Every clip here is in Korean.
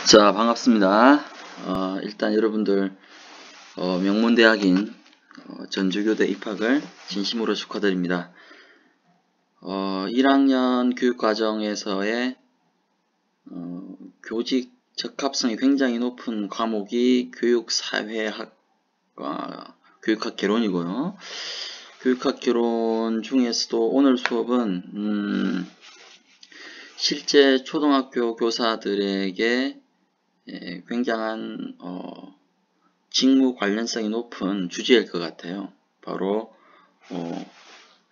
자, 반갑습니다. 일단 여러분들 명문대학인 전주교대 입학을 진심으로 축하드립니다. 1학년 교육과정에서의 교직 적합성이 굉장히 높은 과목이 교육사회학과 교육학개론이고요. 교육학개론 중에서도 오늘 수업은 실제 초등학교 교사들에게 굉장한 직무 관련성이 높은 주제일 것 같아요. 바로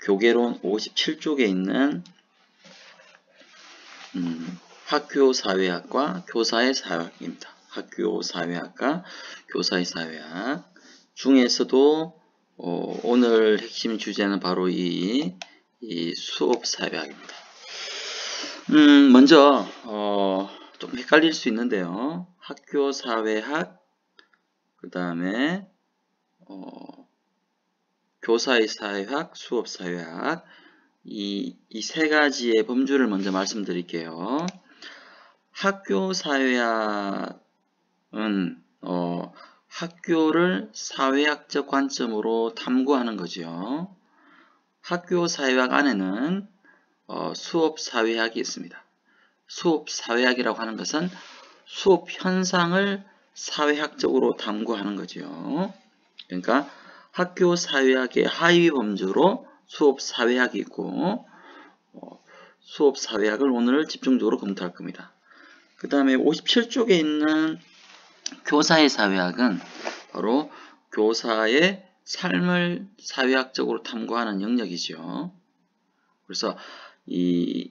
교계론 57쪽에 있는 학교사회학과 교사의 사회학입니다. 학교사회학과 교사의 사회학 중에서도 오늘 핵심 주제는 바로 이 수업사회학입니다. 먼저 좀 헷갈릴 수 있는데요. 학교사회학, 그 다음에 교사의 사회학, 수업사회학 이 세 가지의 범주를 먼저 말씀드릴게요. 학교사회학은 학교를 사회학적 관점으로 탐구하는 거죠. 학교사회학 안에는 수업사회학이 있습니다. 수업사회학이라고 하는 것은 수업 현상을 사회학적으로 탐구하는 거죠. 그러니까 학교사회학의 하위 범주로 수업사회학이 있고 수업사회학을 오늘 집중적으로 검토할 겁니다. 그 다음에 57쪽에 있는 교사의 사회학은 바로 교사의 삶을 사회학적으로 탐구하는 영역이죠. 그래서 이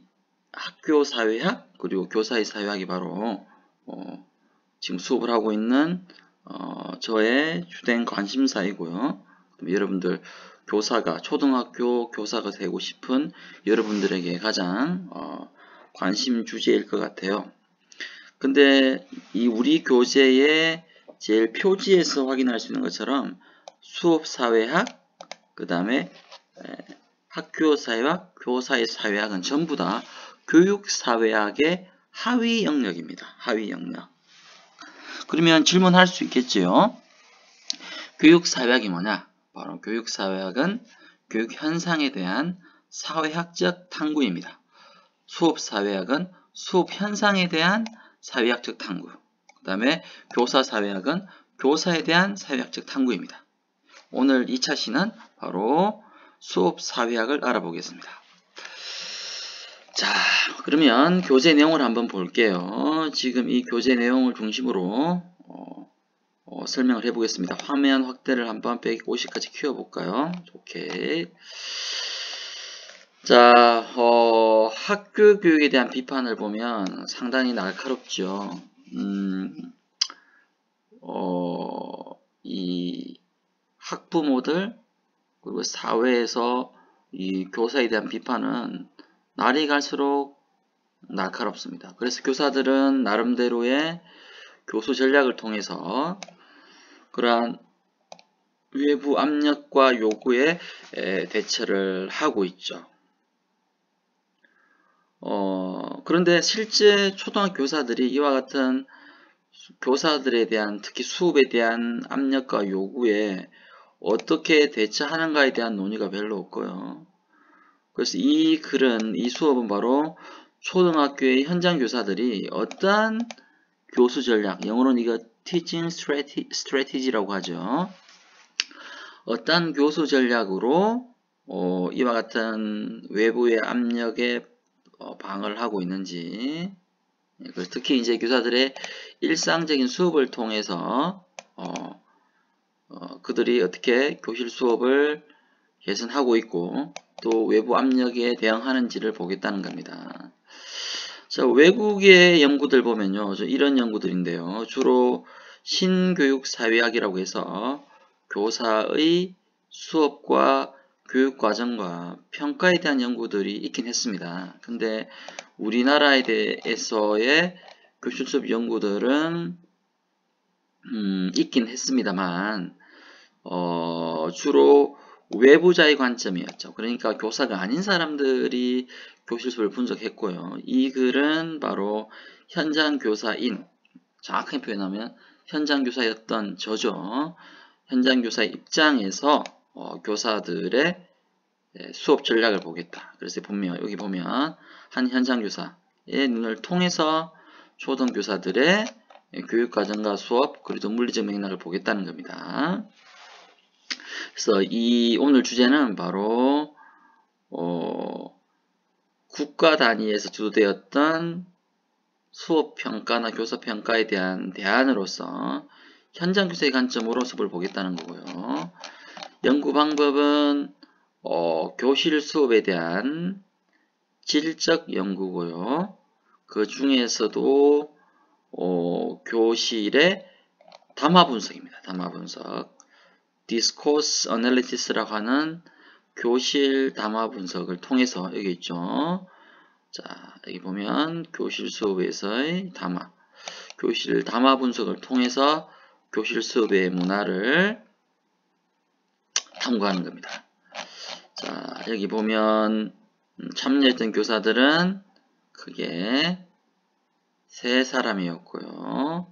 학교사회학 그리고 교사의 사회학이 바로 지금 수업을 하고 있는 저의 주된 관심사이고요. 여러분들 교사가 초등학교 교사가 되고 싶은 여러분들에게 가장 관심 주제일 것 같아요. 근데 이 우리 교재의 제일 표지에서 확인할 수 있는 것처럼 수업사회학, 그 다음에 학교사회학, 교사의 사회학은 전부 다 교육사회학의 하위 영역입니다. 하위 영역. 그러면 질문할 수 있겠지요. 교육사회학이 뭐냐? 바로 교육사회학은 교육현상에 대한 사회학적 탐구입니다. 수업사회학은 수업현상에 대한 사회학적 탐구. 그 다음에 교사사회학은 교사에 대한 사회학적 탐구입니다. 오늘 2차 시는 바로 수업사회학을 알아보겠습니다. 자, 그러면 교재 내용을 한번 볼게요. 지금 이 교재 내용을 중심으로 설명을 해보겠습니다. 화면 확대를 한번 150까지 키워볼까요? 오케이. 자, 학교 교육에 대한 비판을 보면 상당히 날카롭죠. 이 학부모들 그리고 사회에서 이 교사에 대한 비판은 날이 갈수록 날카롭습니다. 그래서 교사들은 나름대로의 교수 전략을 통해서 그러한 외부 압력과 요구에 대처를 하고 있죠. 그런데 실제 초등학교 교사들이 이와 같은 교사들에 대한 특히 수업에 대한 압력과 요구에 어떻게 대처하는가에 대한 논의가 별로 없고요. 그래서 이 글은, 이 수업은 바로 초등학교의 현장 교사들이 어떠한 교수 전략, 영어로는 이거 teaching strategy라고 하죠. 어떠한 교수 전략으로 이와 같은 외부의 압력에 방어를 하고 있는지, 특히 이제 교사들의 일상적인 수업을 통해서 그들이 어떻게 교실 수업을 개선하고 있고 또 외부 압력에 대응하는지를 보겠다는 겁니다. 자, 외국의 연구들 보면요, 이런 연구들인데요. 주로 신교육사회학이라고 해서 교사의 수업과 교육과정과 평가에 대한 연구들이 있긴 했습니다. 근데 우리나라에 대해서의 교실 수업 연구들은 있긴 했습니다만 주로 외부자의 관점이었죠. 그러니까 교사가 아닌 사람들이 교실 수업을 분석했고요. 이 글은 바로 현장 교사인 정확하게 표현하면 현장 교사였던 저죠. 현장 교사의 입장에서 교사들의 수업 전략을 보겠다. 그래서 여기 보면 한 현장 교사의 눈을 통해서 초등 교사들의 교육과정과 수업 그리고 물리적 맥락을 보겠다는 겁니다. 그래서 이 오늘 주제는 바로 국가 단위에서 주도되었던 수업 평가나 교사 평가에 대한 대안으로서 현장 교사의 관점으로 수업을 보겠다는 거고요. 연구 방법은 교실 수업에 대한 질적 연구고요. 그 중에서도 교실의 담화 분석입니다. 담화 분석. Discourse Analysis라고 하는 교실 담화 분석을 통해서 여기 있죠. 자, 여기 보면 교실 수업에서의 담화. 교실 담화 분석을 통해서 교실 수업의 문화를 탐구하는 겁니다. 자, 여기 보면 참여했던 교사들은 크게 3사람이었고요.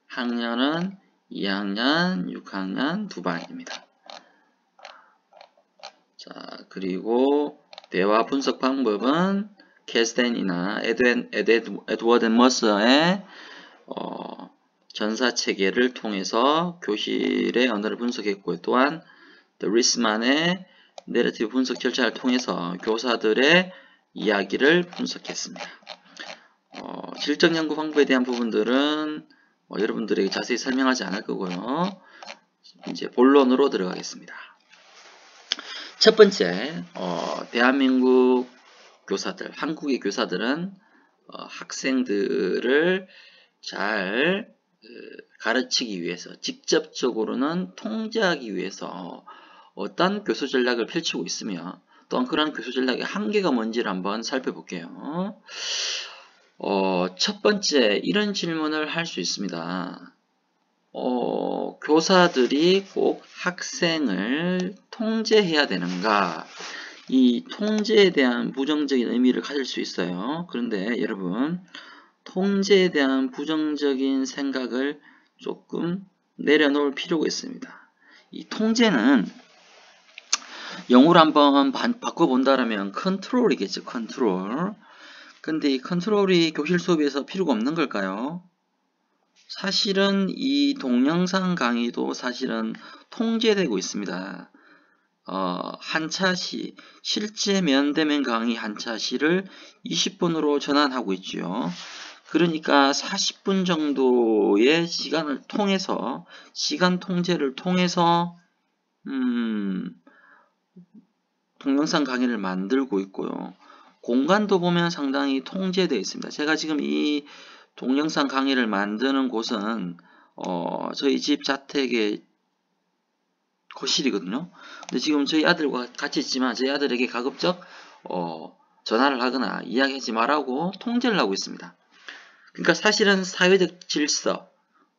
학년은 2학년, 6학년 2반입니다. 자, 그리고 대화 분석 방법은 캐스덴이나 에드워드 머서의 전사체계를 통해서 교실의 언어를 분석했고, 또한 리스만의 내러티브 분석 절차를 통해서 교사들의 이야기를 분석했습니다. 질적 연구 방법에 대한 부분들은 여러분들에게 자세히 설명하지 않을 거고요. 이제 본론으로 들어가겠습니다. 첫 번째, 대한민국 교사들, 한국의 교사들은 학생들을 잘 가르치기 위해서, 직접적으로는 통제하기 위해서 어떤 교수 전략을 펼치고 있으며, 또한 그런 교수 전략의 한계가 뭔지를 한번 살펴볼게요. 첫 번째, 이런 질문을 할 수 있습니다. 교사들이 꼭 학생을 통제해야 되는가? 이 통제에 대한 부정적인 의미를 가질 수 있어요. 그런데 여러분, 통제에 대한 부정적인 생각을 조금 내려놓을 필요가 있습니다. 이 통제는 영어로 한번 바꿔본다면 컨트롤이겠죠. 컨트롤. 근데 이 컨트롤이 교실 수업에서 필요가 없는 걸까요? 사실은 이 동영상 강의도 사실은 통제되고 있습니다. 한차시, 실제 면대면 강의 한차시를 20분으로 전환하고 있죠. 그러니까 40분 정도의 시간을 통해서, 시간 통제를 통해서 동영상 강의를 만들고 있고요. 공간도 보면 상당히 통제되어 있습니다. 제가 지금 이 동영상 강의를 만드는 곳은 저희 집 자택의 거실이거든요. 근데 지금 저희 아들과 같이 있지만 저희 아들에게 가급적 전화를 하거나 이야기하지 말라고 통제를 하고 있습니다. 그러니까 사실은 사회적 질서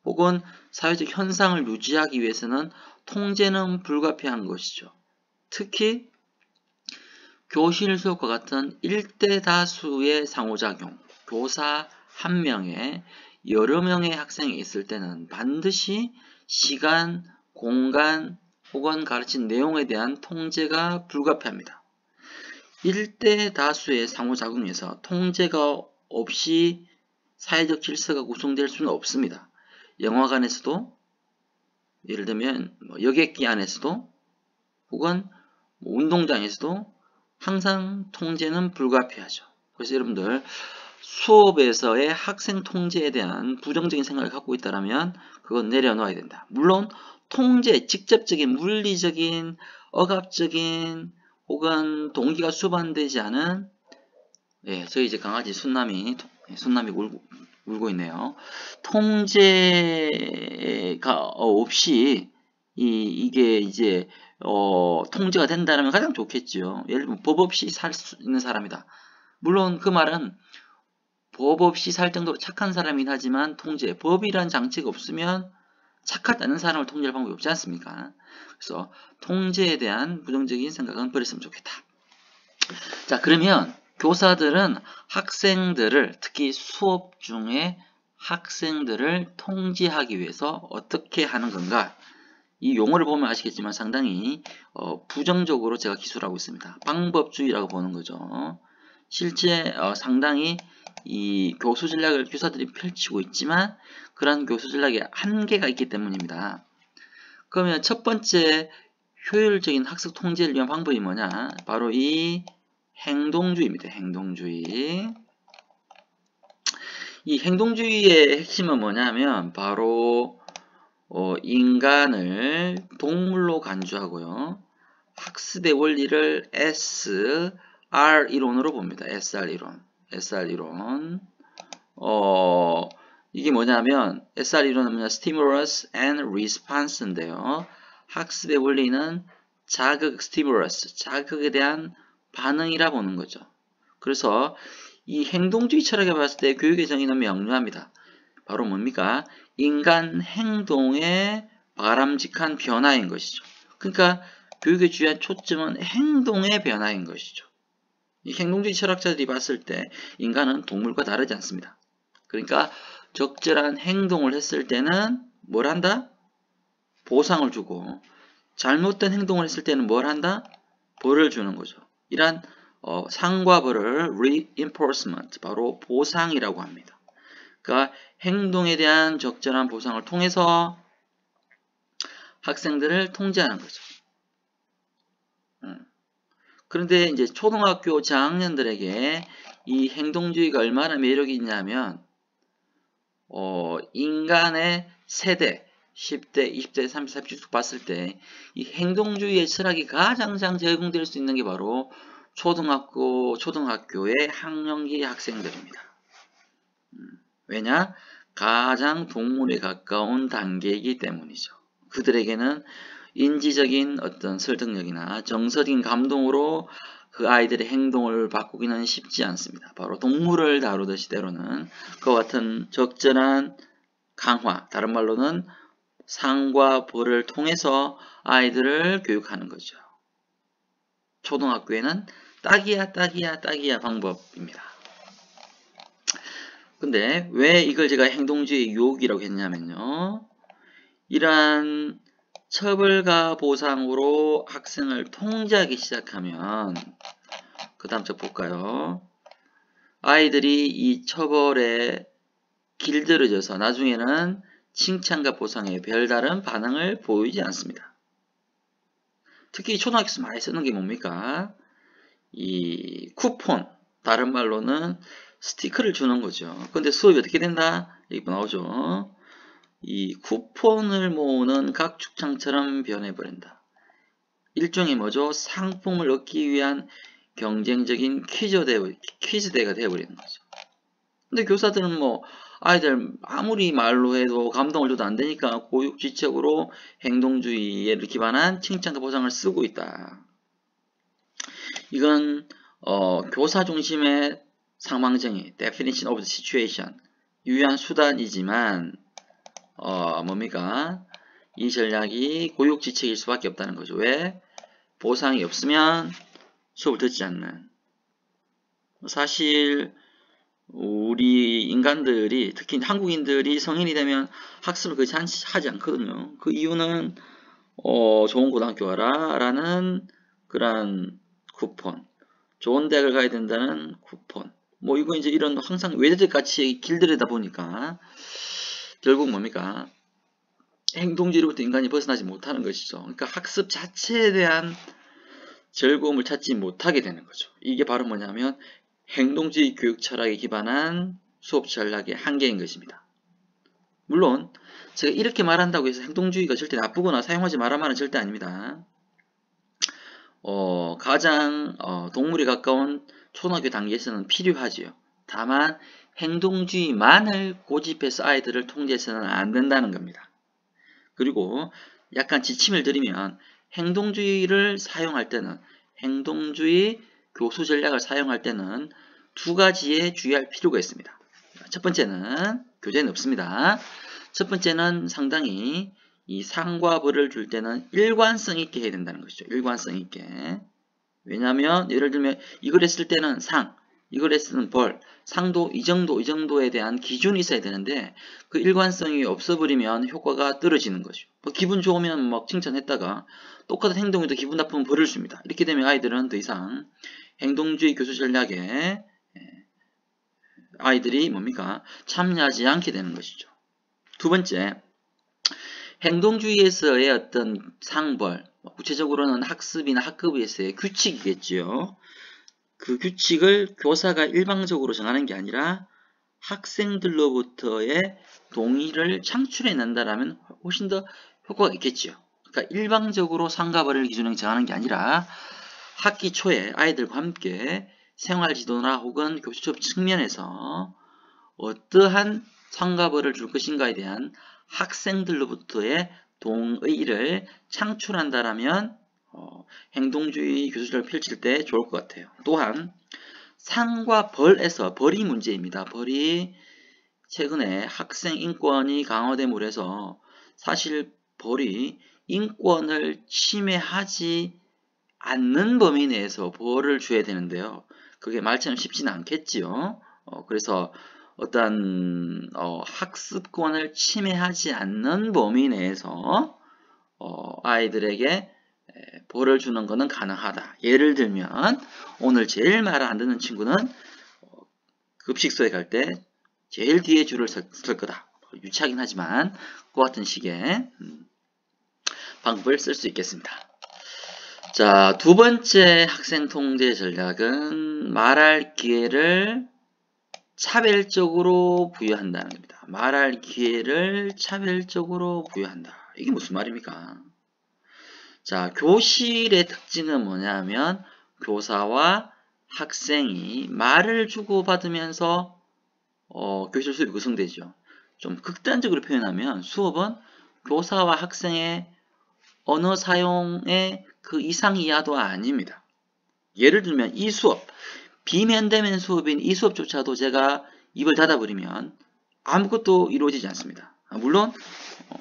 혹은 사회적 현상을 유지하기 위해서는 통제는 불가피한 것이죠. 특히 교실 수업과 같은 1대 다수의 상호작용, 교사 한 명에 여러 명의 학생이 있을 때는 반드시 시간, 공간 혹은 가르친 내용에 대한 통제가 불가피합니다. 1대 다수의 상호작용에서 통제가 없이 사회적 질서가 구성될 수는 없습니다. 영화관에서도, 예를 들면 여객기 안에서도 혹은 운동장에서도 항상 통제는 불가피하죠. 그래서 여러분들 수업에서의 학생 통제에 대한 부정적인 생각을 갖고 있다면 그건 내려놓아야 된다. 물론 통제, 직접적인 물리적인, 억압적인 혹은 동기가 수반되지 않은, 저희 이제 강아지 순남이 울고 있네요. 통제가 없이 이게 이제 통제가 된다면 가장 좋겠죠. 예를 들면 법 없이 살 수 있는 사람이다. 물론 그 말은 법 없이 살 정도로 착한 사람이긴 하지만 법이란 장치가 없으면 착하지 않은 사람을 통제할 방법이 없지 않습니까? 그래서 통제에 대한 부정적인 생각은 버렸으면 좋겠다. 자, 그러면 교사들은 학생들을 특히 수업 중에 학생들을 통제하기 위해서 어떻게 하는 건가? 이 용어를 보면 아시겠지만 상당히 부정적으로 제가 기술하고 있습니다. 방법주의라고 보는 거죠. 실제 상당히 이 교수 전략을 교사들이 펼치고 있지만 그러한 교수 전략에 한계가 있기 때문입니다. 그러면 첫 번째 효율적인 학습 통제를 위한 방법이 뭐냐? 바로 이 행동주의입니다. 행동주의. 이 행동주의의 핵심은 뭐냐면 바로 인간을 동물로 간주하고요. 학습의 원리를 SR 이론으로 봅니다. SR 이론. SR 이론. 이게 뭐냐면 SR 이론은 뭐냐? Stimulus and Response인데요. 학습의 원리는 자극, Stimulus, 자극에 대한 반응이라 보는 거죠. 그래서 이 행동주의 철학에 봤을 때 교육의 정의는 명료합니다. 바로 뭡니까? 인간 행동의 바람직한 변화인 것이죠. 그러니까 교육의 주요한 초점은 행동의 변화인 것이죠. 이 행동주의 철학자들이 봤을 때 인간은 동물과 다르지 않습니다. 그러니까 적절한 행동을 했을 때는 뭘 한다? 보상을 주고 잘못된 행동을 했을 때는 뭘 한다? 벌을 주는 거죠. 이러한 상과 벌을 reinforcement, 바로 보상이라고 합니다. 그러니까 행동에 대한 적절한 보상을 통해서 학생들을 통제하는 거죠. 그런데 이제 초등학교 저학년들에게 이 행동주의가 얼마나 매력이 있냐면 인간의 세대 10대, 20대, 30대, 40대 봤을 때 이 행동주의의 철학이 가장 적용될 수 있는 게 바로 초등학교의 학령기 학생들입니다. 왜냐? 가장 동물에 가까운 단계이기 때문이죠. 그들에게는 인지적인 어떤 설득력이나 정서적인 감동으로 그 아이들의 행동을 바꾸기는 쉽지 않습니다. 바로 동물을 다루듯이 때로는 그와 같은 적절한 강화, 다른 말로는 상과 벌을 통해서 아이들을 교육하는 거죠. 초등학교에는 딱이야 방법입니다. 근데 왜 이걸 제가 행동주의 유혹이라고 했냐면요. 이러한 처벌과 보상으로 학생을 통제하기 시작하면 그 다음 쪽 볼까요? 아이들이 이 처벌에 길들여져서 나중에는 칭찬과 보상에 별다른 반응을 보이지 않습니다. 특히 초등학교에서 많이 쓰는 게 뭡니까? 이 쿠폰, 다른 말로는 스티커를 주는 거죠. 근데 수업이 어떻게 된다? 여기 나오죠. 이 쿠폰을 모으는 각축창처럼 변해버린다. 일종의 뭐죠? 상품을 얻기 위한 경쟁적인 퀴즈대가 되어버리는 거죠. 근데 교사들은 뭐 아이들 아무리 말로 해도 감동을 줘도 안 되니까 고육지책으로 행동주의에 기반한 칭찬과 보상을 쓰고 있다. 이건 교사 중심의 상황정의, definition of the situation, 유효한 수단이지만 뭡니까? 이 전략이 고육지책일 수밖에 없다는 거죠. 왜? 보상이 없으면 수업을 듣지 않는. 사실 우리 인간들이, 특히 한국인들이 성인이 되면 학습을 거의 하지 않거든요. 그 이유는 좋은 고등학교 가라 라는 그런 쿠폰, 좋은 대학을 가야 된다는 쿠폰, 뭐 이거 이제 이런 항상 외래들 같이 길들이다 보니까 결국 뭡니까? 행동주의로부터 인간이 벗어나지 못하는 것이죠. 그러니까 학습 자체에 대한 즐거움을 찾지 못하게 되는 거죠. 이게 바로 뭐냐면 행동주의 교육 철학에 기반한 수업 전략의 한계인 것입니다. 물론 제가 이렇게 말한다고 해서 행동주의가 절대 나쁘거나 사용하지 말란 말은 절대 아닙니다. 가장 동물에 가까운 초등학교 단계에서는 필요하지요. 다만 행동주의만을 고집해서 아이들을 통제해서는 안 된다는 겁니다. 그리고 약간 지침을 드리면 행동주의를 사용할 때는, 행동주의 교수 전략을 사용할 때는 두 가지에 주의할 필요가 있습니다. 첫 번째는 교재는 없습니다. 첫 번째는 상당히 이 상과 벌을 줄 때는 일관성 있게 해야 된다는 것이죠. 일관성 있게. 왜냐하면 예를 들면 이걸 했을 때는 상, 이걸에 쓰는 벌, 상도 이 정도에 대한 기준이 있어야 되는데 그 일관성이 없어버리면 효과가 떨어지는 거죠. 뭐 기분 좋으면 막 칭찬했다가 똑같은 행동에도 기분 나쁘면 벌을 줍니다. 이렇게 되면 아이들은 더 이상 행동주의 교수 전략에 아이들이 뭡니까? 참여하지 않게 되는 것이죠. 두 번째, 행동주의에서의 어떤 상벌, 구체적으로는 학습이나 학급에서의 규칙이겠지요. 그 규칙을 교사가 일방적으로 정하는 게 아니라 학생들로부터의 동의를 창출해낸다라면 훨씬 더 효과가 있겠지요. 그러니까 일방적으로 상과 벌을 기준으로 정하는 게 아니라 학기 초에 아이들과 함께 생활지도나 혹은 교실 수업 측면에서 어떠한 상과 벌을 줄 것인가에 대한 학생들로부터의 동의를 창출한다라면 행동주의 교수를 펼칠 때 좋을 것 같아요. 또한 상과 벌에서 벌이 문제입니다. 벌이 최근에 학생 인권이 강화됨으로 해서 사실 벌이 인권을 침해하지 않는 범위 내에서 벌을 줘야 되는데요. 그게 말처럼 쉽지는 않겠지요. 그래서 어떤 학습권을 침해하지 않는 범위 내에서 아이들에게 벌을 주는 것은 가능하다. 예를 들면 오늘 제일 말을 안 듣는 친구는 급식소에 갈 때 제일 뒤에 줄을 설 거다. 유치하긴 하지만 그 같은 식의 방법을 쓸 수 있겠습니다. 자, 두 번째 학생 통제 전략은 말할 기회를 차별적으로 부여한다는 겁니다. 말할 기회를 차별적으로 부여한다. 이게 무슨 말입니까? 자, 교실의 특징은 뭐냐면 교사와 학생이 말을 주고받으면서 교실 수업이 구성되죠. 좀 극단적으로 표현하면 수업은 교사와 학생의 언어 사용의 그 이상 이하도 아닙니다. 예를 들면 이 수업, 비면대면 수업인 이 수업조차도 제가 입을 닫아버리면 아무것도 이루어지지 않습니다. 물론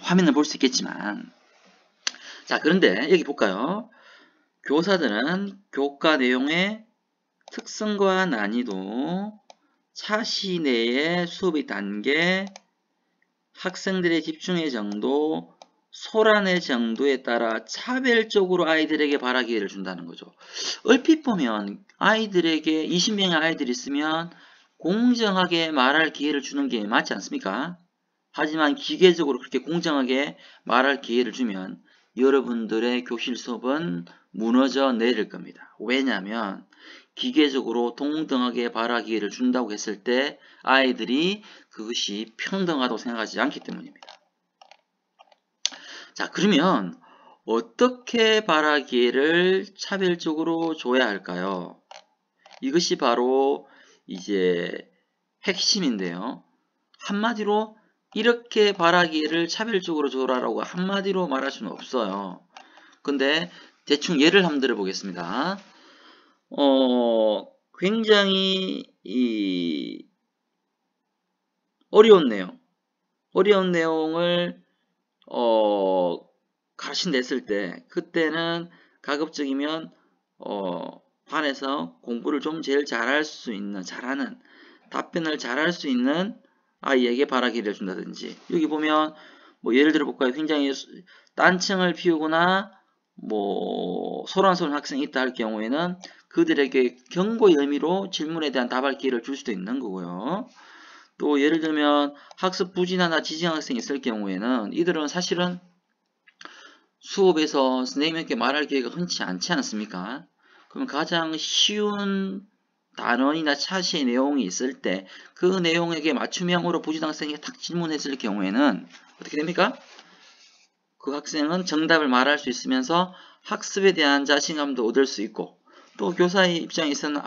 화면을 볼 수 있겠지만 자, 그런데 여기 볼까요? 교사들은 교과 내용의 특성과 난이도, 차시 내의 수업의 단계, 학생들의 집중의 정도, 소란의 정도에 따라 차별적으로 아이들에게 발화 기회를 준다는 거죠. 얼핏 보면 아이들에게 20명의 아이들이 있으면 공정하게 말할 기회를 주는 게 맞지 않습니까? 하지만 기계적으로 그렇게 공정하게 말할 기회를 주면 여러분들의 교실 수업은 무너져 내릴 겁니다. 왜냐하면 기계적으로 동등하게 발화 기회를 준다고 했을 때 아이들이 그것이 평등하다고 생각하지 않기 때문입니다. 자, 그러면 어떻게 발화 기회를 차별적으로 줘야 할까요? 이것이 바로 이제 핵심인데요. 한마디로 이렇게 발화 기회를 차별적으로 줘라라고 한마디로 말할 수는 없어요. 근데 대충 예를 한번 들어보겠습니다. 굉장히 어려운 내용을 가르친댔을 때 그때는 가급적이면 반에서 공부를 좀 제일 잘하는 답변을 잘할 수 있는 아이에게 발화 기회를 준다든지 여기 보면 뭐 예를 들어 볼까요? 굉장히 딴청을 피우거나 뭐 소란스러운 학생이 있다 할 경우에는 그들에게 경고의 의미로 질문에 대한 답할 기회를 줄 수도 있는 거고요. 또 예를 들면 학습 부진하나 지진 학생이 있을 경우에는 이들은 사실은 수업에서 선생님에게 말할 기회가 흔치 않지 않습니까? 그러면 가장 쉬운 단원이나 차시의 내용이 있을 때 그 내용에게 맞춤형으로 부진 학생이 탁 질문했을 경우에는 어떻게 됩니까? 그 학생은 정답을 말할 수 있으면서 학습에 대한 자신감도 얻을 수 있고 또 교사의 입장에서는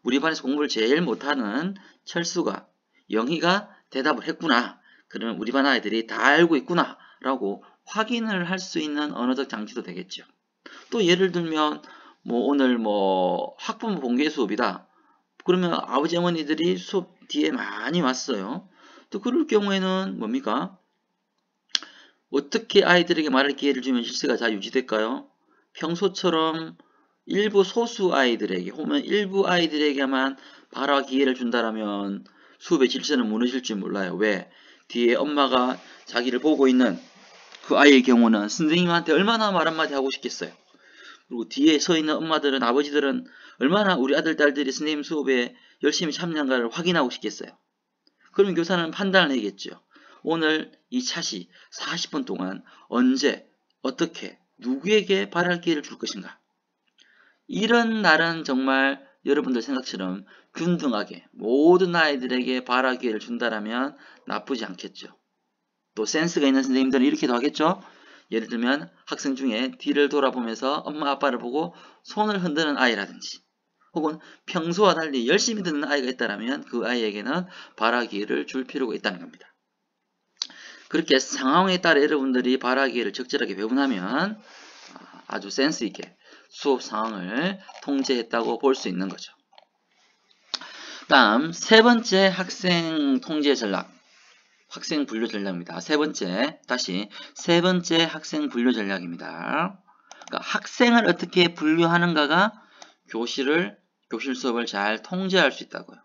우리 반에서 공부를 제일 못하는 철수가 영희가 대답을 했구나. 그러면 우리 반 아이들이 다 알고 있구나 라고 확인을 할 수 있는 언어적 장치도 되겠죠. 또 예를 들면 오늘 학부모 공개 수업이다. 그러면 아버지 어머니들이 수업 뒤에 많이 왔어요. 또 그럴 경우에는 뭡니까? 어떻게 아이들에게 말할 기회를 주면 실세가 잘 유지될까요? 평소처럼 일부 소수 아이들에게 혹은 일부 아이들에게만 발화 기회를 준다라면 수업의 질서는 무너질지 몰라요. 왜? 뒤에 엄마가 자기를 보고 있는 그 아이의 경우는 선생님한테 얼마나 말 한마디 하고 싶겠어요. 그리고 뒤에 서 있는 엄마들은, 아버지들은 얼마나 우리 아들, 딸들이 선생님 수업에 열심히 참여한가를 확인하고 싶겠어요. 그러면 교사는 판단을 해야겠죠. 오늘 이 찻이 40분 동안 언제, 어떻게, 누구에게 발할 기회를 줄 것인가. 이런 날은 정말 여러분들 생각처럼 균등하게 모든 아이들에게 발할 기회를 준다라면 나쁘지 않겠죠. 또 센스가 있는 선생님들은 이렇게도 하겠죠. 예를 들면 학생 중에 뒤를 돌아보면서 엄마 아빠를 보고 손을 흔드는 아이라든지 혹은 평소와 달리 열심히 듣는 아이가 있다면 그 아이에게는 발화기회를 줄 필요가 있다는 겁니다. 그렇게 상황에 따라 여러분들이 발화기회를 적절하게 배분하면 아주 센스 있게 수업 상황을 통제했다고 볼 수 있는 거죠. 다음 세 번째 학생 통제 전략, 학생 분류 전략입니다. 세 번째 학생 분류 전략입니다. 그러니까 학생을 어떻게 분류하는가가 교실 수업을 잘 통제할 수 있다고요.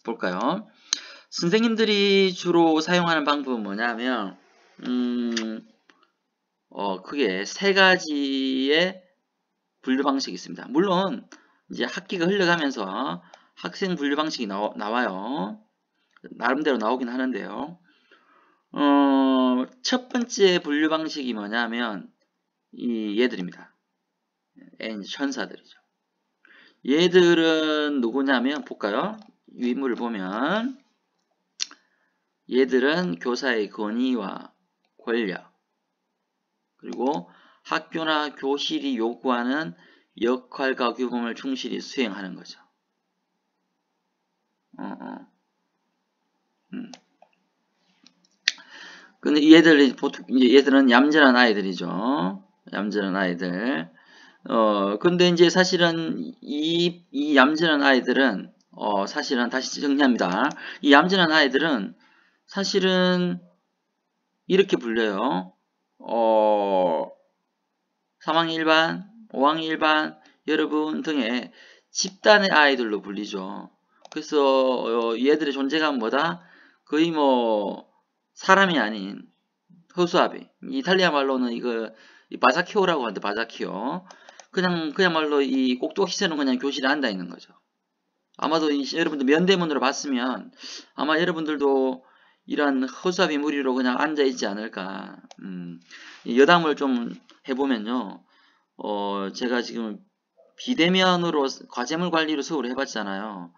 볼까요? 선생님들이 주로 사용하는 방법은 뭐냐면 크게 세 가지의 분류 방식이 있습니다. 물론 이제 학기가 흘러가면서 학생 분류 방식이 나와요. 나름대로 나오긴 하는데요. 첫 번째 분류 방식이 뭐냐면 얘들입니다. 천사들이죠. 얘들은 누구냐면 볼까요? 유인물을 보면 얘들은 교사의 권위와 권력 그리고 학교나 교실이 요구하는 역할과 규범을 충실히 수행하는 거죠. 근데 얘들은 얌전한 아이들이죠. 얌전한 아이들. 근데 이제 사실은 이 얌전한 아이들은 사실은 다시 정리합니다. 이 얌전한 아이들은 사실은 이렇게 불려요. 3학년 1반, 5학년 1반 여러분 등의 집단의 아이들로 불리죠. 그래서 얘들의 존재감은 뭐다? 거의 뭐 사람이 아닌 허수아비. 이탈리아 말로는 이거 바자키오라고 하는데 바자키오. 그냥말로 이 꼭두각시 세는 그냥 교실에 앉아 있는 거죠. 아마도 여러분들 면대문으로 봤으면 아마 여러분들도 이런 허수아비 무리로 그냥 앉아 있지 않을까. 여담을 좀 해보면요. 제가 지금 비대면으로 과제물 관리로 수업을 해봤잖아요.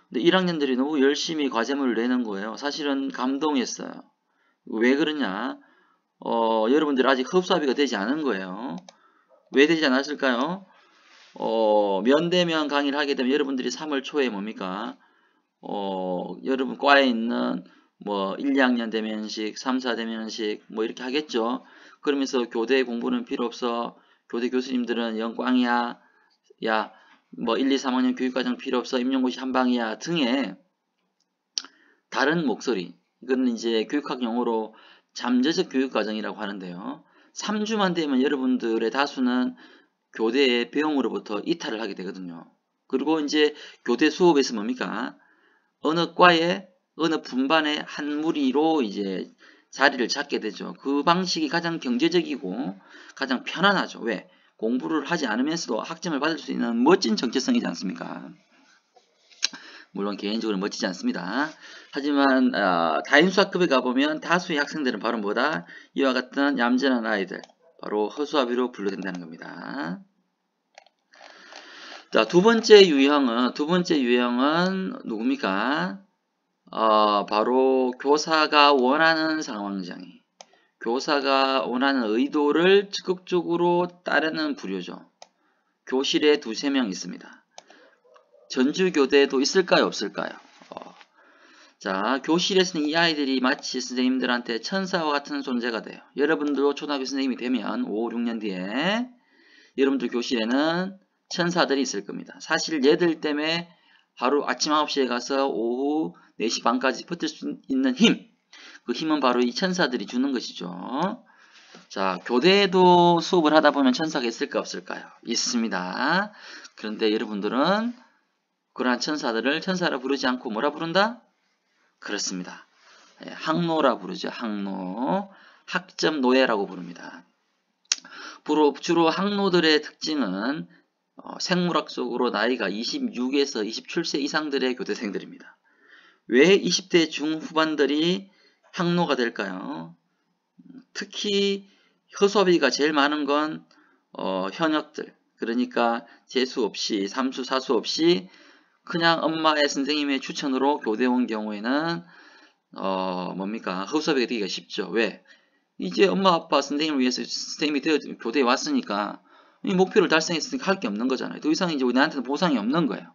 근데 1학년들이 너무 열심히 과제물을 내는 거예요. 사실은 감동했어요. 왜 그러냐? 여러분들 아직 흡수합의가 되지 않은 거예요. 왜 되지 않았을까요? 면대면 강의를 하게 되면 여러분들이 3월 초에 뭡니까? 여러분 과에 있는 뭐 1, 2학년 대면식, 3, 4 대면식 뭐 이렇게 하겠죠. 그러면서 교대 공부는 필요 없어. 교대 교수님들은 영광이야. 야, 뭐 1, 2, 3학년 교육과정 필요 없어. 임용고시 한방이야. 등의 다른 목소리. 이건 이제 교육학 용어로 잠재적 교육과정이라고 하는데요. 3주만 되면 여러분들의 다수는 교대의 배움으로부터 이탈을 하게 되거든요. 그리고 이제 교대 수업에서 뭡니까? 어느 과에 어느 분반의 한 무리로 이제 자리를 잡게 되죠. 그 방식이 가장 경제적이고 가장 편안하죠. 왜? 공부를 하지 않으면서도 학점을 받을 수 있는 멋진 정체성이지 않습니까? 물론 개인적으로 멋지지 않습니다. 하지만 다인수학급에 가보면 다수의 학생들은 바로 뭐다? 이와 같은 얌전한 아이들, 바로 허수아비로 분류된다는 겁니다. 자, 두 번째 유형은 누굽니까? 바로 교사가 원하는 상황장애, 교사가 원하는 의도를 적극적으로 따르는 부류죠. 교실에 두세 명 있습니다. 전주교대도 있을까요? 없을까요? 자, 교실에서는 이 아이들이 마치 선생님들한테 천사와 같은 존재가 돼요. 여러분도 초등학교 선생님이 되면 5, 6년 뒤에 여러분들 교실에는 천사들이 있을 겁니다. 사실 얘들 때문에 하루 아침 9시에 가서 오후 4시 반까지 버틸 수 있는 힘, 그 힘은 바로 이 천사들이 주는 것이죠. 자, 교대에도 수업을 하다 보면 천사가 있을까 없을까요? 있습니다. 그런데 여러분들은 그러한 천사들을 천사라 부르지 않고 뭐라 부른다? 그렇습니다. 학노라 부르죠. 학노. 학점 노예라고 부릅니다. 주로 학노들의 특징은 생물학적으로 나이가 26에서 27세 이상들의 교대생들입니다. 왜 20대 중후반들이 학노가 될까요? 특히 허수아비가 제일 많은 건 현역들, 그러니까 재수 없이 삼수 사수 없이 그냥 엄마의 선생님의 추천으로 교대 온 경우에는 뭡니까? 허수아비가 되기가 쉽죠. 왜? 이제 엄마 아빠 선생님을 위해서 선생님이 교대에 왔으니까 이 목표를 달성했으니까 할 게 없는 거잖아요. 더 이상 이제 나한테는 보상이 없는 거예요.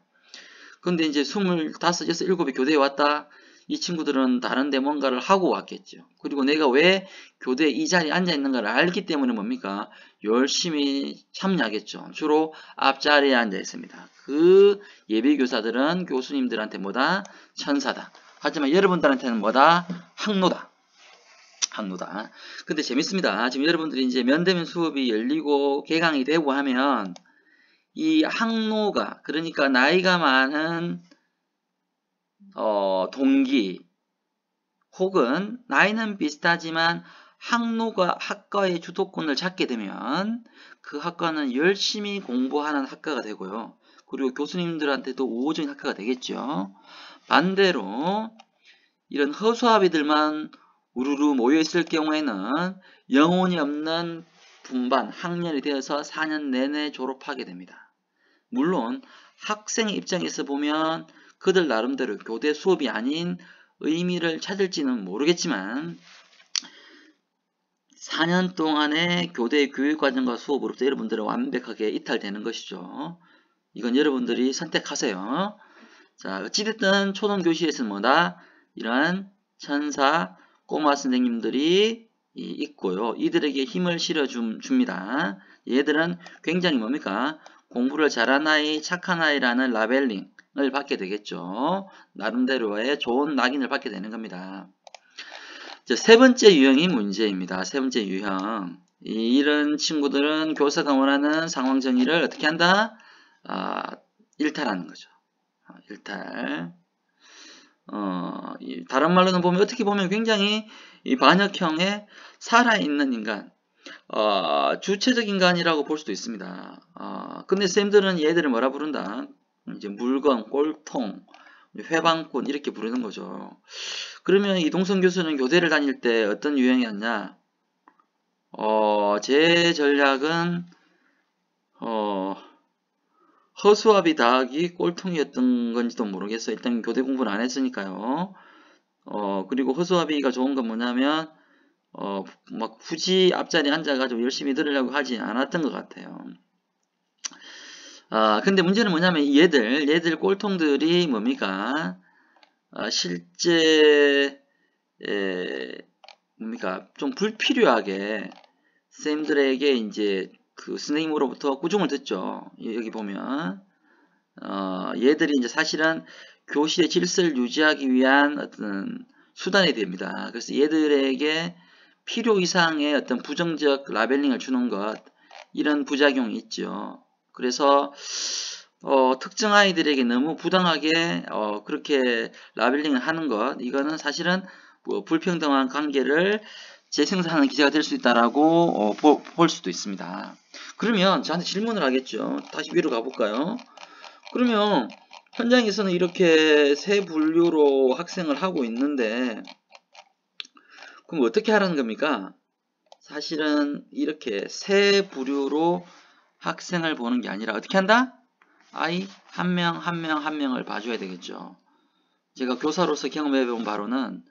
근데 이제 25, 6, 7이 교대에 왔다. 이 친구들은 다른데 뭔가를 하고 왔겠죠. 그리고 내가 왜 교대에 이 자리에 앉아 있는가를 알기 때문에 뭡니까? 열심히 참여하겠죠. 주로 앞자리에 앉아 있습니다. 그 예비교사들은 교수님들한테 뭐다? 천사다. 하지만 여러분들한테는 뭐다? 학노다. 학노다. 근데 재밌습니다. 지금 여러분들이 이제 면대면 수업이 열리고 개강이 되고 하면 이 학노가, 그러니까 나이가 많은 동기 혹은 나이는 비슷하지만 학노가 학과의 주도권을 잡게 되면 그 학과는 열심히 공부하는 학과가 되고요. 그리고 교수님들한테도 우호적인 학과가 되겠죠. 반대로 이런 허수아비들만 우르르 모여있을 경우에는 영혼이 없는 분반, 학년이 되어서 4년 내내 졸업하게 됩니다. 물론 학생의 입장에서 보면 그들 나름대로 교대 수업이 아닌 의미를 찾을지는 모르겠지만 4년 동안의 교대 교육과정과 수업으로부터 여러분들은 완벽하게 이탈되는 것이죠. 이건 여러분들이 선택하세요. 자, 어찌됐든 초등교실에서는 뭐다? 이러한 천사, 꼬마 선생님들이 있고요. 이들에게 힘을 실어줍니다. 얘들은 굉장히 뭡니까? 공부를 잘한 아이, 착한 아이라는 라벨링을 받게 되겠죠. 나름대로의 좋은 낙인을 받게 되는 겁니다. 세 번째 유형이 문제입니다. 세 번째 유형. 이런 친구들은 교사가 원하는 상황 정의를 어떻게 한다? 일탈하는 거죠. 일탈. 다른 말로는 보면 어떻게 보면 굉장히 이 반역형의 살아있는 인간, 주체적 인간이라고 볼 수도 있습니다. 근데 쌤들은 얘들을 뭐라 부른다? 이제 물건, 꼴통, 회방꾼 이렇게 부르는 거죠. 그러면 이동성 교수는 교대를 다닐 때 어떤 유형이었냐? 제 전략은 허수아비 다하기 꼴통이었던 건지도 모르겠어요. 일단 교대 공부는 안 했으니까요. 그리고 허수아비가 좋은 건 뭐냐면 막 굳이 앞자리에 앉아가지고 열심히 들으려고 하지 않았던 것 같아요. 근데 문제는 뭐냐면 얘들 꼴통들이 뭡니까? 실제 뭡니까? 좀 불필요하게 쌤들에게 이제 그 선생님으로부터 꾸중을 듣죠. 여기 보면 얘들이 이제 사실은 교실의 질서를 유지하기 위한 어떤 수단이 됩니다. 그래서 얘들에게 필요 이상의 어떤 부정적 라벨링을 주는 것, 이런 부작용이 있죠. 그래서 특정 아이들에게 너무 부당하게 그렇게 라벨링을 하는 것, 이거는 사실은 뭐 불평등한 관계를 재생산하는 기제가 될 수 있다라고 볼 수도 있습니다. 그러면 저한테 질문을 하겠죠. 다시 위로 가볼까요? 그러면 현장에서는 이렇게 세 분류로 학생을 하고 있는데 그럼 어떻게 하라는 겁니까? 사실은 이렇게 세 부류로 학생을 보는 게 아니라 어떻게 한다? 아이 한 명 한 명 한 명을 봐줘야 되겠죠. 제가 교사로서 경험해본 바로는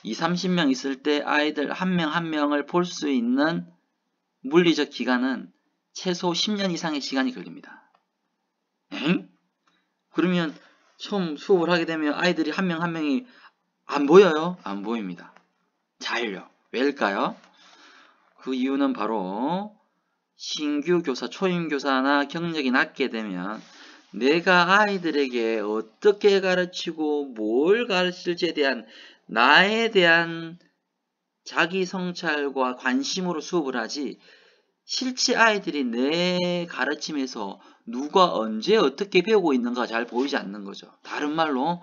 20, 30명 있을 때 아이들 한 명 한 명을 볼 수 있는 물리적 기간은 최소 10년 이상의 시간이 걸립니다. 엥? 그러면 처음 수업을 하게 되면 아이들이 한 명 한 명이 안 보여요? 안 보입니다. 잘요. 왜일까요? 그 이유는 바로 신규 교사, 초임 교사나 경력이 낮게 되면 내가 아이들에게 어떻게 가르치고 뭘 가르칠지에 대한 나에 대한 자기 성찰과 관심으로 수업을 하지 실제 아이들이 내 가르침에서 누가 언제 어떻게 배우고 있는가 잘 보이지 않는 거죠. 다른 말로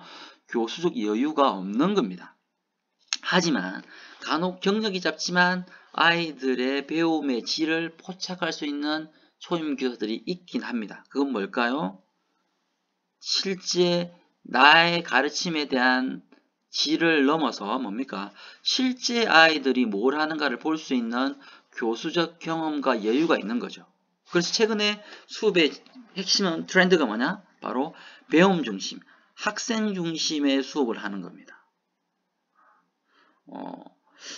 교수적 여유가 없는 겁니다. 하지만 간혹 경력이 짧지만 아이들의 배움의 질을 포착할 수 있는 초임 교사들이 있긴 합니다. 그건 뭘까요? 실제 나의 가르침에 대한 질을 넘어서 뭡니까? 실제 아이들이 뭘 하는가를 볼 수 있는 교수적 경험과 여유가 있는 거죠. 그래서 최근에 수업의 핵심은 트렌드가 뭐냐? 바로 배움 중심, 학생 중심의 수업을 하는 겁니다.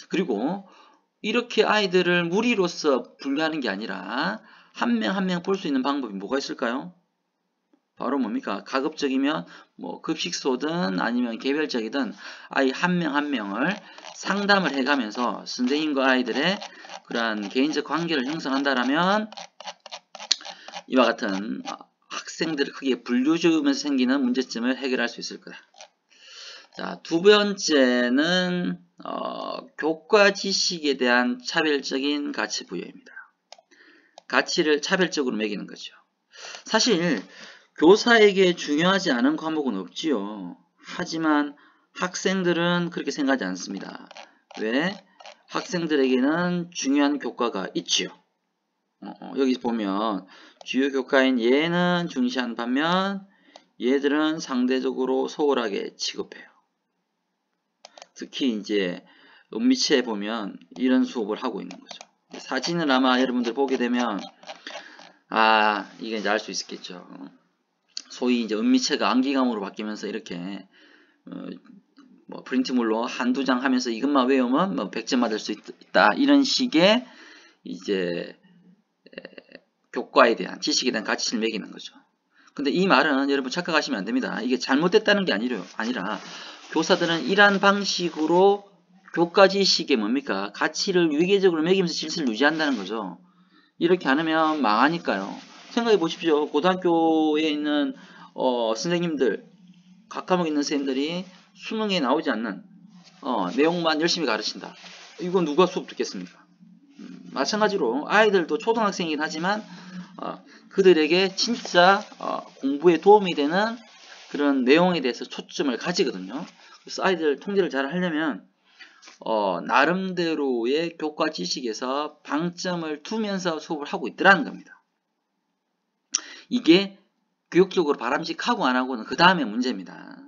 그리고 이렇게 아이들을 무리로서 분류하는 게 아니라 한 명 한 명 볼 수 있는 방법이 뭐가 있을까요? 바로 뭡니까? 가급적이면 뭐 급식소든 아니면 개별적이든 아이 한 명 한 명을 상담을 해가면서 선생님과 아이들의 그러한 개인적 관계를 형성한다라면 이와 같은 학생들을 크게 분류주면서 생기는 문제점을 해결할 수 있을 거다. 자, 두 번째는 교과 지식에 대한 차별적인 가치 부여입니다. 가치를 차별적으로 매기는 거죠. 사실 교사에게 중요하지 않은 과목은 없지요. 하지만 학생들은 그렇게 생각하지 않습니다. 왜? 학생들에게는 중요한 교과가 있지요. 여기 보면 주요 교과인 예는 중시한 반면 얘들은 상대적으로 소홀하게 취급해요. 특히 이제 은미체에 보면 이런 수업을 하고 있는 거죠. 사진을 아마 여러분들 보게 되면 이게 이제 알 수 있겠죠. 소위 이제 은미체가 암기감으로 바뀌면서 이렇게 뭐 프린트물로 한두 장 하면서 이것만 외우면 뭐 100점 맞을 수 있다. 이런 식의 이제 교과에 대한 지식에 대한 가치를 매기는 거죠. 근데 이 말은 여러분 착각하시면 안 됩니다. 이게 잘못됐다는 게 아니라 교사들은 이러한 방식으로 교과 지식에 뭡니까? 가치를 위계적으로 매기면서 질서를 유지한다는 거죠. 이렇게 안 하면 망하니까요. 생각해 보십시오. 고등학교에 있는 선생님들, 각 과목에 있는 선생님들이 수능에 나오지 않는 내용만 열심히 가르친다. 이건 누가 수업 듣겠습니까? 마찬가지로 아이들도 초등학생이긴 하지만 그들에게 진짜 공부에 도움이 되는 그런 내용에 대해서 초점을 가지거든요. 그래서 아이들 통제를 잘 하려면 나름대로의 교과 지식에서 방점을 두면서 수업을 하고 있더라는 겁니다. 이게 교육적으로 바람직하고 안 하고는 그 다음에 문제입니다.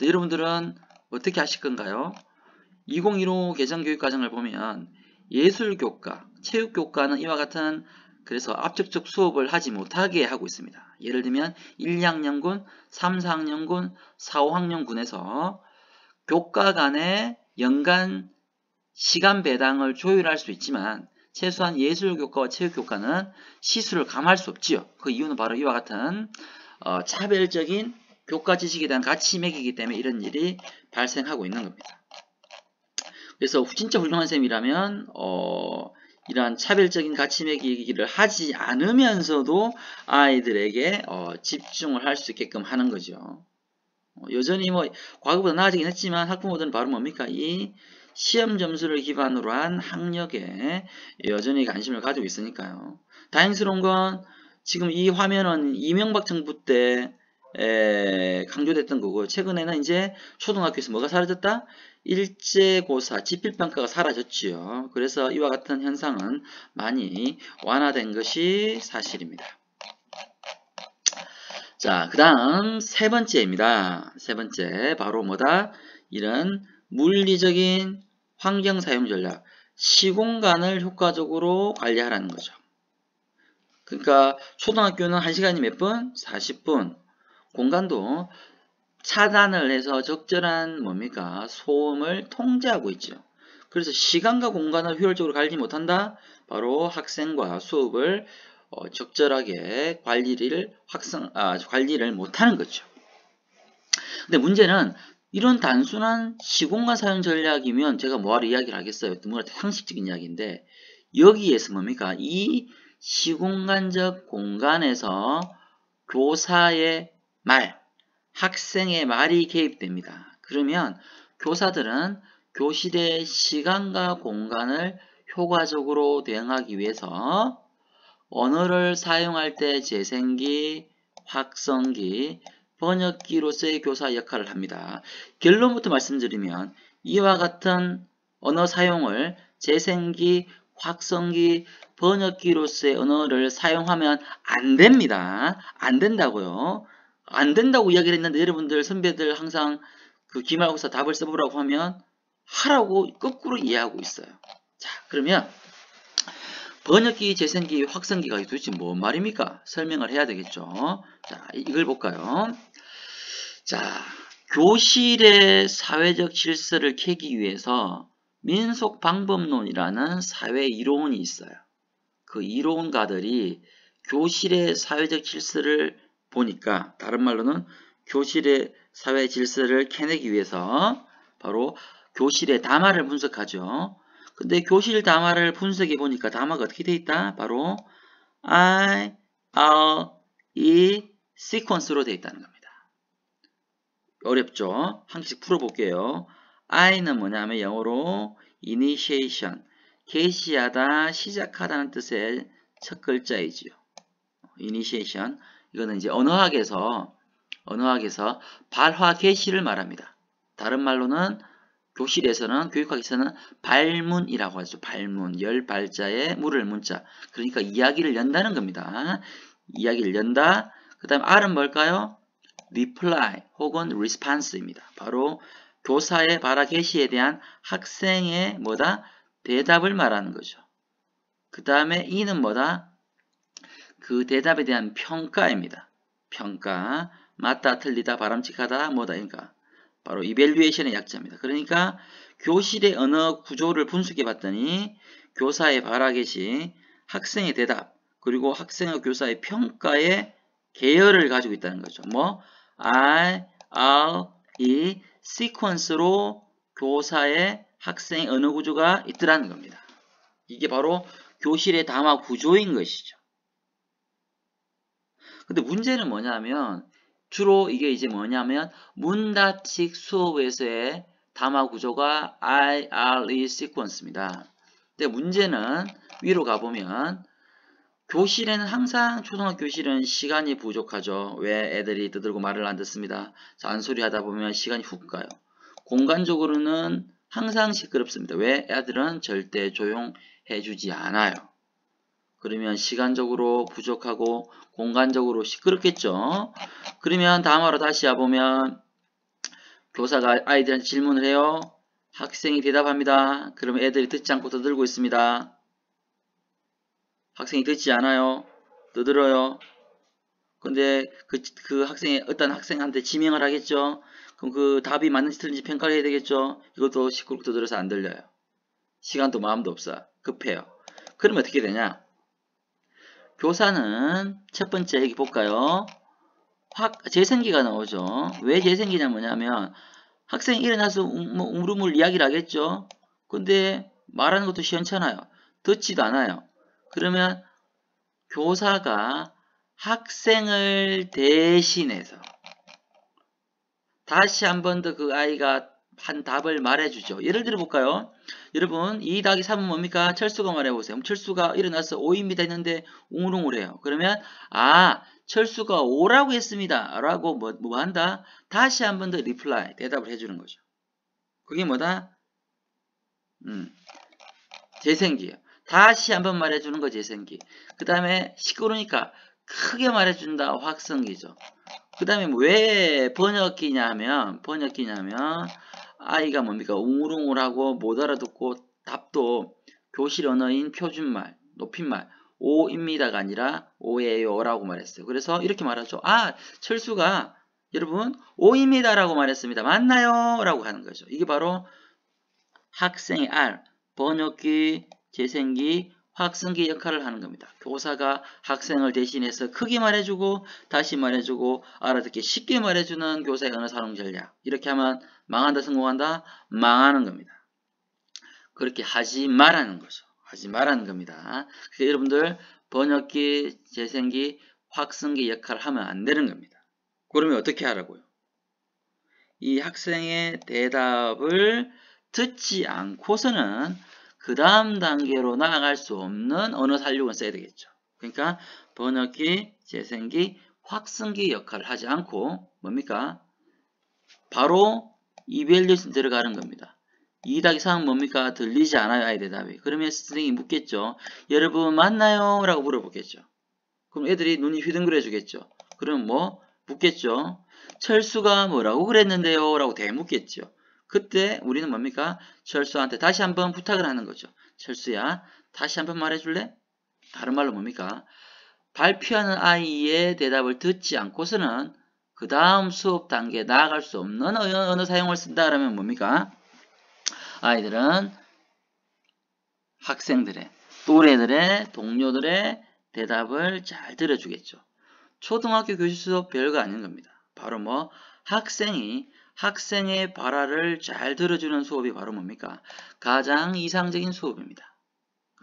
여러분들은 어떻게 하실 건가요? 2015 개정교육과정을 보면 예술교과, 체육교과는 이와 같은 그래서 압축적 수업을 하지 못하게 하고 있습니다. 예를 들면 1, 2학년군, 3, 4학년군, 4, 5학년군에서 교과 간의 연간 시간 배당을 조율할 수 있지만 최소한 예술교과와 체육교과는 시수를 감할 수 없지요. 그 이유는 바로 이와 같은 차별적인 교과 지식에 대한 가치 매기기 때문에 이런 일이 발생하고 있는 겁니다. 그래서 진짜 훌륭한 쌤이라면 이러한 차별적인 가치 매기기를 하지 않으면서도 아이들에게 집중을 할 수 있게끔 하는 거죠. 여전히 뭐 과거보다 나아지긴 했지만 학부모들은 바로 뭡니까? 이 시험 점수를 기반으로 한 학력에 여전히 관심을 가지고 있으니까요. 다행스러운 건 지금 이 화면은 이명박 정부 때 강조됐던 거고 최근에는 이제 초등학교에서 뭐가 사라졌다? 일제고사, 지필평가가 사라졌지요. 그래서 이와 같은 현상은 많이 완화된 것이 사실입니다. 자, 그 다음 세 번째입니다. 세 번째 바로 뭐다? 이런 물리적인 환경 사용 전략, 시공간을 효과적으로 관리하라는 거죠. 그러니까 초등학교는 1시간이 몇 분? 40분. 공간도 차단을 해서 적절한 뭡니까? 소음을 통제하고 있죠. 그래서 시간과 공간을 효율적으로 관리 못한다? 바로 학생과 수업을 적절하게 관리를 못하는 거죠. 근데 문제는 이런 단순한 시공간 사용 전략이면 제가 뭐하러 이야기를 하겠어요? 너무나 상식적인 이야기인데 여기에서 뭡니까? 이 시공간적 공간에서 교사의 말, 학생의 말이 개입됩니다. 그러면 교사들은 교실의 시간과 공간을 효과적으로 대응하기 위해서 언어를 사용할 때 재생기, 확성기, 번역기로서의 교사 역할을 합니다. 결론부터 말씀드리면 이와 같은 언어 사용을 재생기, 확성기, 번역기로서의 언어를 사용하면 안 됩니다. 안 된다고요. 안 된다고 이야기를 했는데 여러분들 선배들 항상 그 기말고사 답을 써보라고 하면 하라고 거꾸로 이해하고 있어요. 자, 그러면 번역기, 재생기, 확성기가 도대체 뭔 말입니까? 설명을 해야 되겠죠. 자, 이걸 볼까요? 자, 교실의 사회적 질서를 캐기 위해서 민속방법론이라는 사회 이론이 있어요. 그 이론가들이 교실의 사회적 질서를 보니까, 다른 말로는 교실의 사회 질서를 캐내기 위해서 바로 교실의 담화를 분석하죠. 근데 교실 담화를 분석해 보니까 담화가 어떻게 돼 있다? 바로 I, R, E 시퀀스로 돼 있다는 겁니다. 어렵죠? 한 개씩 풀어볼게요. I는 뭐냐면 영어로 initiation, 개시하다, 시작하다는 뜻의 첫 글자이지요. initiation. 이거는 이제 언어학에서 발화 개시를 말합니다. 다른 말로는 교실에서는, 교육학에서는 발문이라고 하죠. 발문, 열 발자에 물을 문자. 그러니까 이야기를 연다는 겁니다. 이야기를 연다. 그 다음 R은 뭘까요? reply 혹은 response입니다. 바로 교사의 발화 개시에 대한 학생의 뭐다? 대답을 말하는 거죠. 그 다음에 E는 뭐다? 그 대답에 대한 평가입니다. 평가. 맞다, 틀리다, 바람직하다, 뭐다, 그러니까 바로 evaluation의 약자입니다. 그러니까 교실의 언어 구조를 분석해 봤더니 교사의 발화 개시, 학생의 대답, 그리고 학생과 교사의 평가의 계열을 가지고 있다는 거죠. 뭐 I, R, E 시퀀스로 교사의 학생의 언어 구조가 있더라는 겁니다. 이게 바로 교실의 담화 구조인 것이죠. 근데 문제는 뭐냐면 주로 이게 이제 뭐냐면 문답식 수업에서의 담화 구조가 I, R, E 시퀀스입니다. 근데 문제는 위로 가보면 교실에는 항상 초등학교 교실은 시간이 부족하죠. 왜? 애들이 떠들고 말을 안 듣습니다. 잔소리 하다 보면 시간이 훅 가요. 공간적으로는 항상 시끄럽습니다. 왜? 애들은 절대 조용해 주지 않아요. 그러면 시간적으로 부족하고 공간적으로 시끄럽겠죠. 그러면 다음으로 다시 와보면 교사가 아이들한테 질문을 해요. 학생이 대답합니다. 그러면 애들이 듣지 않고 떠들고 있습니다. 학생이 듣지 않아요. 떠들어요. 근데 그 학생이 어떤 학생한테 지명을 하겠죠. 그럼 그 답이 맞는지 틀린지 평가를 해야 되겠죠. 이것도 시끄럽게 떠들어서 안 들려요. 시간도 마음도 없어. 급해요. 그러면 어떻게 되냐? 교사는 첫 번째 여기 볼까요? 재생기가 나오죠. 왜 재생기냐 뭐냐면 학생이 일어나서 우물우물 이야기를 하겠죠. 근데 말하는 것도 시원찮아요. 듣지도 않아요. 그러면 교사가 학생을 대신해서 다시 한 번 더 그 아이가 한 답을 말해주죠. 예를 들어 볼까요? 여러분 2 더하기 3은 뭡니까? 철수가 말해보세요. 철수가 일어나서 5입니다 했는데 웅울웅울해요. 그러면 철수가 5라고 했습니다. 라고 뭐 한다? 다시 한 번 더 리플라이, 대답을 해주는 거죠. 그게 뭐다? 재생기예요. 다시 한 번 말해주는 거 재생기. 그 다음에 시끄러우니까 크게 말해준다. 확성기죠. 그 다음에 왜 번역기냐면 아이가 뭡니까? 웅울웅울하고 못 알아듣고 답도 교실 언어인 표준말, 높임말 5입니다가 아니라 5예요 라고 말했어요. 그래서 이렇게 말하죠. 철수가 여러분 5입니다 라고 말했습니다. 맞나요? 라고 하는 거죠. 이게 바로 학생의 R, 번역기, 재생기, 확성기 역할을 하는 겁니다. 교사가 학생을 대신해서 크게 말해주고 다시 말해주고 알아듣기 쉽게 말해주는 교사의 언어 사용 전략. 이렇게 하면 망한다, 성공한다? 망하는 겁니다. 그렇게 하지 말라는 거죠. 하지 말라는 겁니다. 그래서 여러분들 번역기, 재생기, 확성기 역할을 하면 안 되는 겁니다. 그러면 어떻게 하라고요? 이 학생의 대답을 듣지 않고서는 그 다음 단계로 나아갈 수 없는 언어 살육은 써야 되겠죠. 그러니까 번역기, 재생기, 확성기 역할을 하지 않고 뭡니까? 바로 evaluation 들어가는 겁니다. 2-3은 뭡니까? 들리지 않아요, 아이 대답이. 그러면 선생님이 묻겠죠. 여러분 맞나요? 라고 물어보겠죠. 그럼 애들이 눈이 휘둥그레 주겠죠. 그럼 뭐? 묻겠죠. 철수가 뭐라고 그랬는데요? 라고 대묻겠죠. 그때 우리는 뭡니까? 철수한테 다시 한번 부탁을 하는 거죠. 철수야, 다시 한번 말해줄래? 다른 말로 뭡니까? 발표하는 아이의 대답을 듣지 않고서는 그 다음 수업 단계에 나아갈 수 없는 언어 사용을 쓴다 그러면 뭡니까? 아이들은 학생들의, 또래들의, 동료들의 대답을 잘 들어주겠죠. 초등학교 교실 수업 별거 아닌 겁니다. 바로 뭐 학생의 발화를 잘 들어주는 수업이 바로 뭡니까? 가장 이상적인 수업입니다.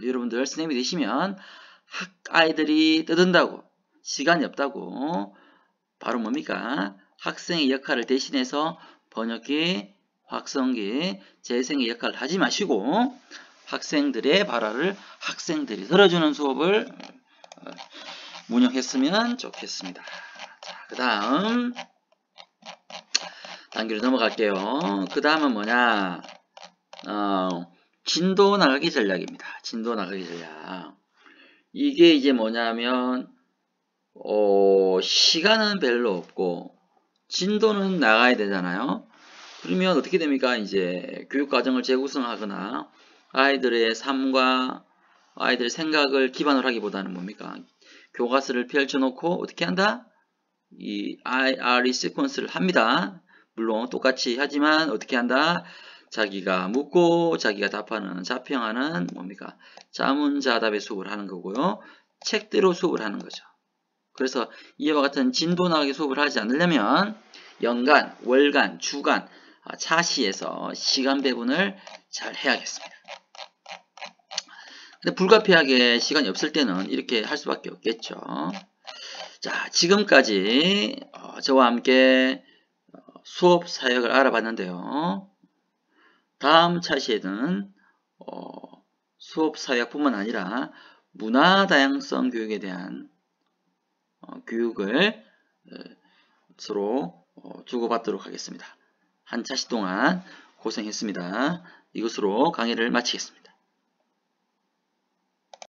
여러분들 선생님이 되시면 아이들이 떠든다고, 시간이 없다고, 바로 뭡니까? 학생의 역할을 대신해서 번역기, 확성기, 재생의 역할을 하지 마시고 학생들의 발화를 학생들이 들어주는 수업을 운영했으면 좋겠습니다. 자, 그 다음 단계로 넘어갈게요. 그 다음은 뭐냐? 진도 나가기 전략입니다. 진도 나가기 전략. 이게 이제 뭐냐면 시간은 별로 없고 진도는 나가야 되잖아요. 그러면 어떻게 됩니까? 이제 교육과정을 재구성하거나 아이들의 삶과 아이들의 생각을 기반으로 하기보다는 뭡니까? 교과서를 펼쳐놓고 어떻게 한다? 이 IRE 시퀀스를 합니다. 물론 똑같이 하지만 어떻게 한다? 자기가 묻고 자기가 답하는 자평하는 뭡니까? 자문자답의 수업을 하는 거고요. 책대로 수업을 하는 거죠. 그래서 이와 같은 진도 나가기 수업을 하지 않으려면 연간, 월간, 주간, 차시에서 시간 배분을 잘 해야겠습니다. 근데 불가피하게 시간이 없을 때는 이렇게 할 수밖에 없겠죠. 자, 지금까지 저와 함께 수업 사역을 알아봤는데요. 다음 차시에는 수업 사역뿐만 아니라 문화 다양성 교육에 대한 교육을 서로 주고받도록 하겠습니다. 한 차시 동안 고생했습니다. 이것으로 강의를 마치겠습니다.